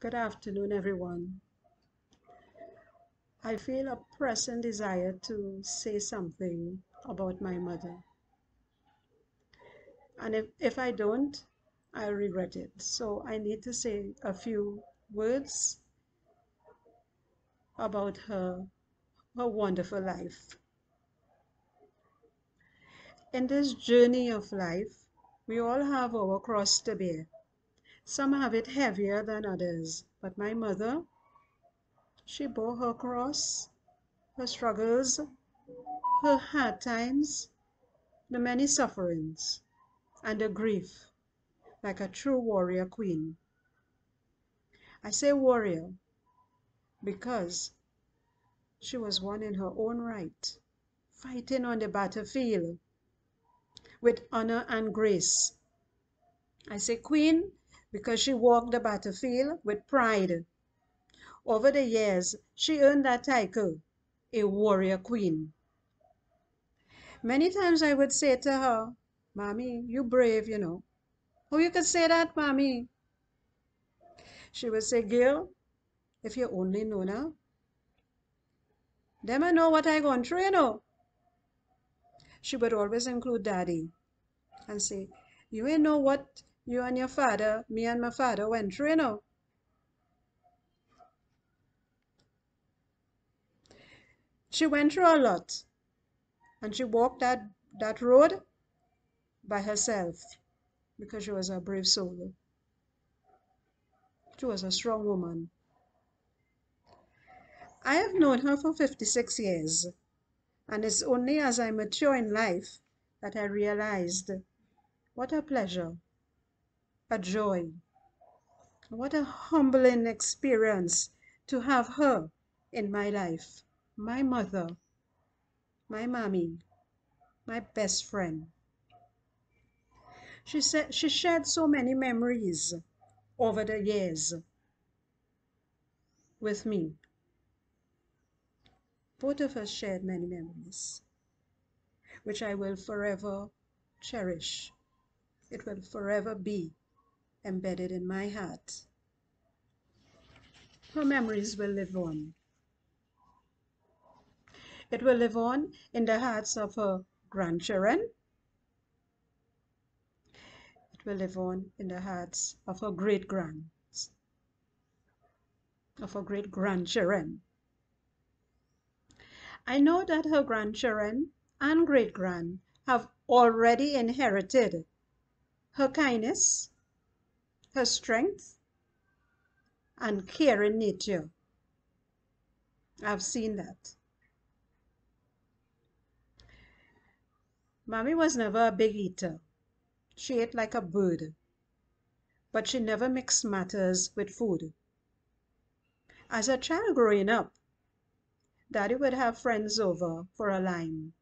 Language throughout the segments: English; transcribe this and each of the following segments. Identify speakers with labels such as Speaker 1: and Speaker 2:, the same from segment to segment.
Speaker 1: Good afternoon, everyone. I feel a pressing desire to say something about my mother. And if I don't, I'll regret it. So I need to say a few words about her wonderful life. In this journey of life, we all have our cross to bear. Some have it heavier than others, but my mother, she bore her cross, her struggles, her hard times, the many sufferings, and the grief like a true warrior queen. I say warrior because she was one in her own right, fighting on the battlefield with honor and grace. I say queen because she walked the battlefield with pride. Over the years, she earned that title, a warrior queen. Many times I would say to her, Mommy, you brave, you know. Oh, you could say that, Mommy. She would say, Girl, if you only know now, them I know what I gone through, you know. She would always include Daddy and say, you ain't know what you and your father, me and my father went through, you know. She went through a lot and she walked that road by herself because she was a brave soul. She was a strong woman. I have known her for 56 years, and it's only as I mature in life that I realized what a pleasure, a joy, what a humbling experience to have her in my life. My mother, my mommy, my best friend. She said she shared so many memories over the years with me. Both of us shared many memories, which I will forever cherish. It will forever be embedded in my heart. Her memories will live on. It will live on in the hearts of her grandchildren. It will live on in the hearts of her great grandchildren. I know that her grandchildren and great grand have already inherited her kindness, her strength, and caring nature. I've seen that. Mommy was never a big eater. She ate like a bird, but she never mixed matters with food. As a child growing up, Daddy would have friends over for a lime.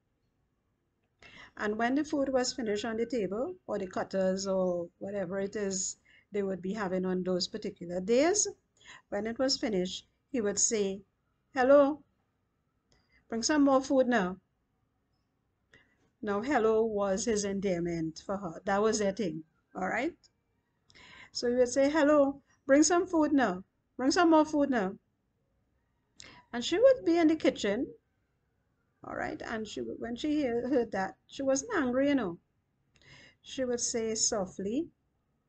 Speaker 1: And when the food was finished on the table, or the cutters, or whatever it is they would be having on those particular days, when it was finished, he would say, hello, bring some more food now. Now, hello was his endearment for her. That was their thing, all right? So he would say, hello, bring some food now. Bring some more food now. And she would be in the kitchen, all right? And when she heard that, she wasn't angry, you know. She would say softly,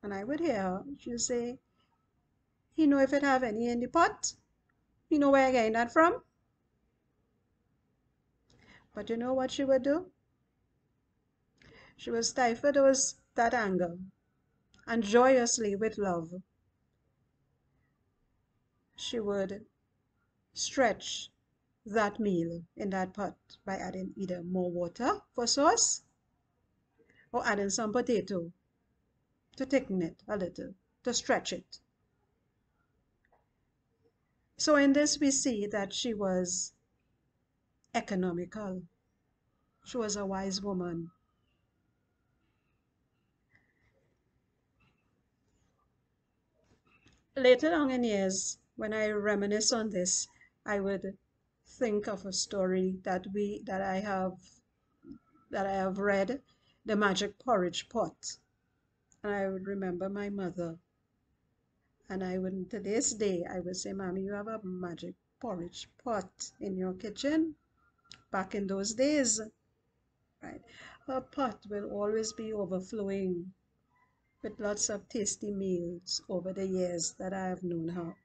Speaker 1: and I would hear her, she would say, he know if it have any in the pot. He know where I getting that from. But you know what she would do? She would stifle that anger and joyously with love, she would stretch that meal in that pot by adding either more water for sauce or adding some potato to thicken it a little, to stretch it. So in this we see that she was economical. She was a wise woman. Later on in years, when I reminisce on this, I would think of a story that I have read, The Magic Porridge Pot. And I would remember my mother And I would, to this day, I would say, Mommy, you have a magic porridge pot in your kitchen. Back in those days, right? Her pot will always be overflowing with lots of tasty meals over the years that I have known her.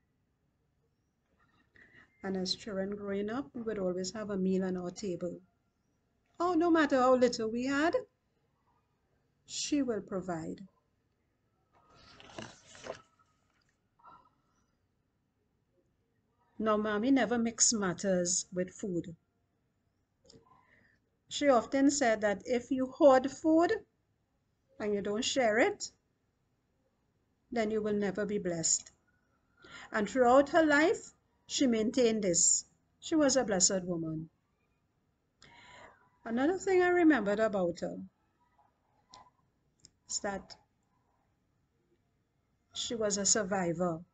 Speaker 1: And as children growing up, we would always have a meal on our table. Oh, no matter how little we had, she will provide. Now, Mommy never mixed matters with food. She often said that if you hoard food and you don't share it, then you will never be blessed. And throughout her life, she maintained this. She was a blessed woman. Another thing I remembered about her is that she was a survivor.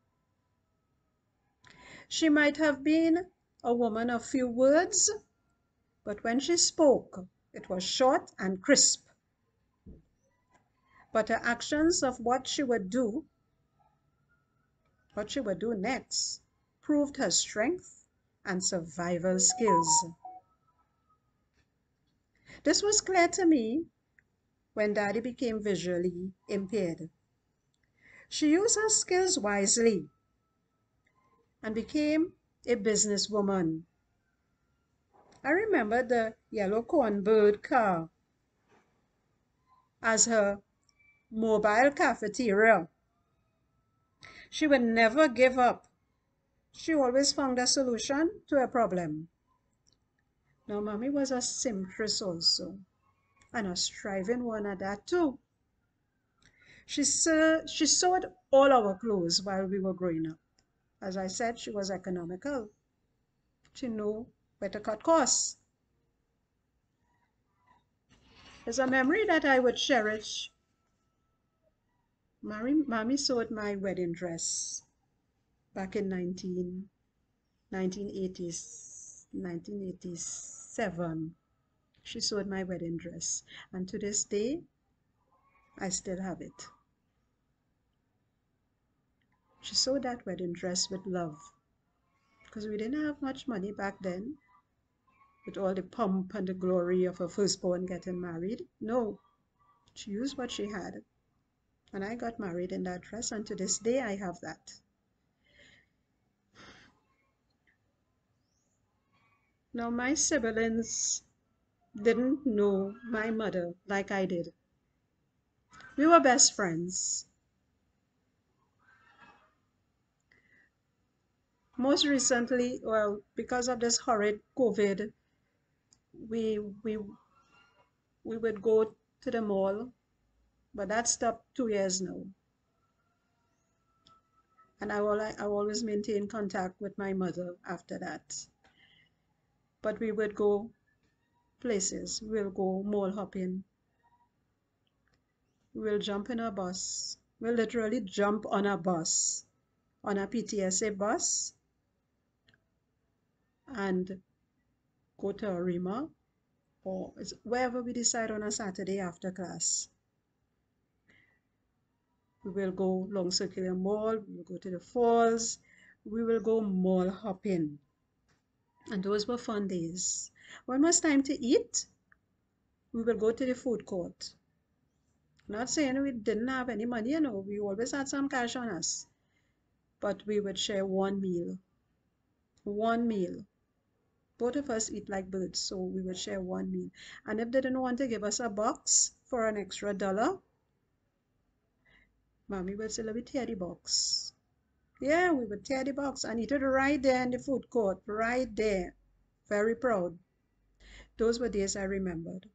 Speaker 1: She might have been a woman of few words, but when she spoke, it was short and crisp. But her actions of what she would do next, proved her strength and survival skills. This was clear to me when Daddy became visually impaired. She used her skills wisely and became a businesswoman. I remember the yellow cornbird car as her mobile cafeteria. She would never give up. She always found a solution to a problem. Now, Mommy was a seamstress also, and a striving one at that too. She sewed all our clothes while we were growing up. As I said, she was economical. She knew where to cut costs. There's a memory that I would cherish. Mommy sewed my wedding dress back in 1987. She sewed my wedding dress, and to this day, I still have it. She sewed that wedding dress with love because we didn't have much money back then with all the pomp and the glory of her firstborn getting married. No, she used what she had. And I got married in that dress, and to this day I have that. Now, my siblings didn't know my mother like I did. We were best friends. Most recently, well, because of this horrid COVID, we we we would go to the mall, but that stopped 2 years now. And I always maintain contact with my mother after that. But we would go places. We'll go mall hopping. We'll jump in a bus. We'll literally jump on a bus, on a PTSA bus, and go to Arima or wherever we decide on a Saturday after class. We will go Long Circular Mall, we will go to the falls, we will go mall hopping. And those were fun days. When it was time to eat, we will go to the food court. Not saying we didn't have any money, we always had some cash on us. But we would share one meal. One meal. Both of us eat like birds, so we would share one meal. And if they didn't want to give us a box for an extra $1, Mommy would say, let me tear the box. Yeah, we would tear the box and eat it right there in the food court, right there. Very proud. Those were days I remembered.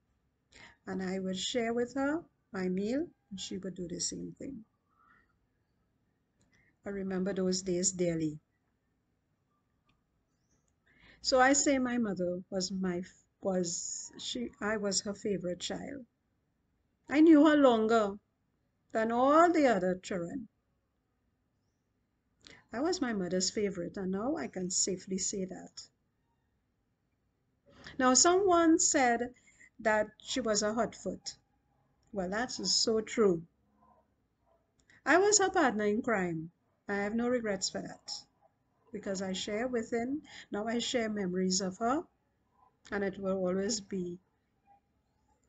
Speaker 1: And I would share with her my meal, and she would do the same thing. I remember those days dearly. So I say my mother I was her favorite child. I knew her longer than all the other children. I was my mother's favorite, and now I can safely say that. Now, someone said that she was a hotfoot. Well, that's so true. I was her partner in crime. I have no regrets for that because I share within. Now I share memories of her, and it will always be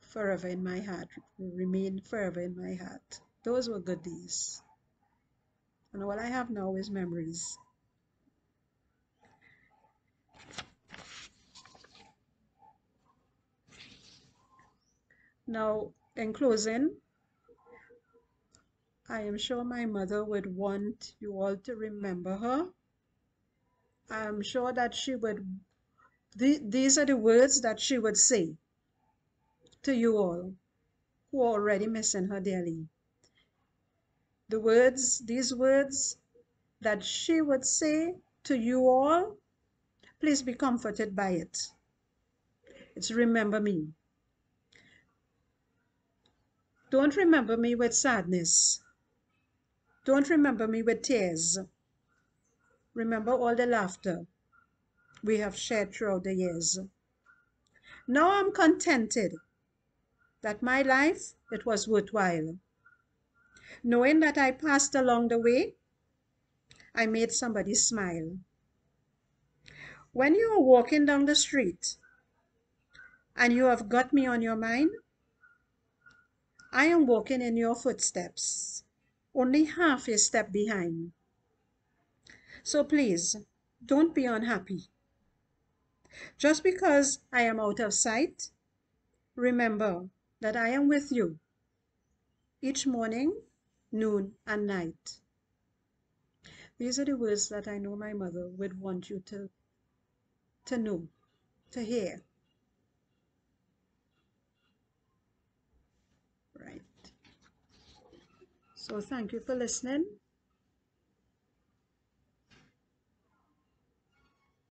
Speaker 1: forever in my heart, will remain forever in my heart. Those were good days. And all I have now is memories. Now, in closing, I am sure my mother would want you all to remember her. I am sure that she would, these are the words that she would say to you all who are already missing her dearly. These words that she would say to you all, please be comforted by it. It's remember me. Don't remember me with sadness. Don't remember me with tears. Remember all the laughter we have shared throughout the years. Now I'm contented that my life, it was worthwhile. Knowing that I passed along the way, I made somebody smile. When you are walking down the street and you have got me on your mind, I am walking in your footsteps, only half a step behind. So please, don't be unhappy. Just because I am out of sight, remember that I am with you each morning, noon, and night. These are the words that I know my mother would want you to know, to hear. Right. So thank you for listening.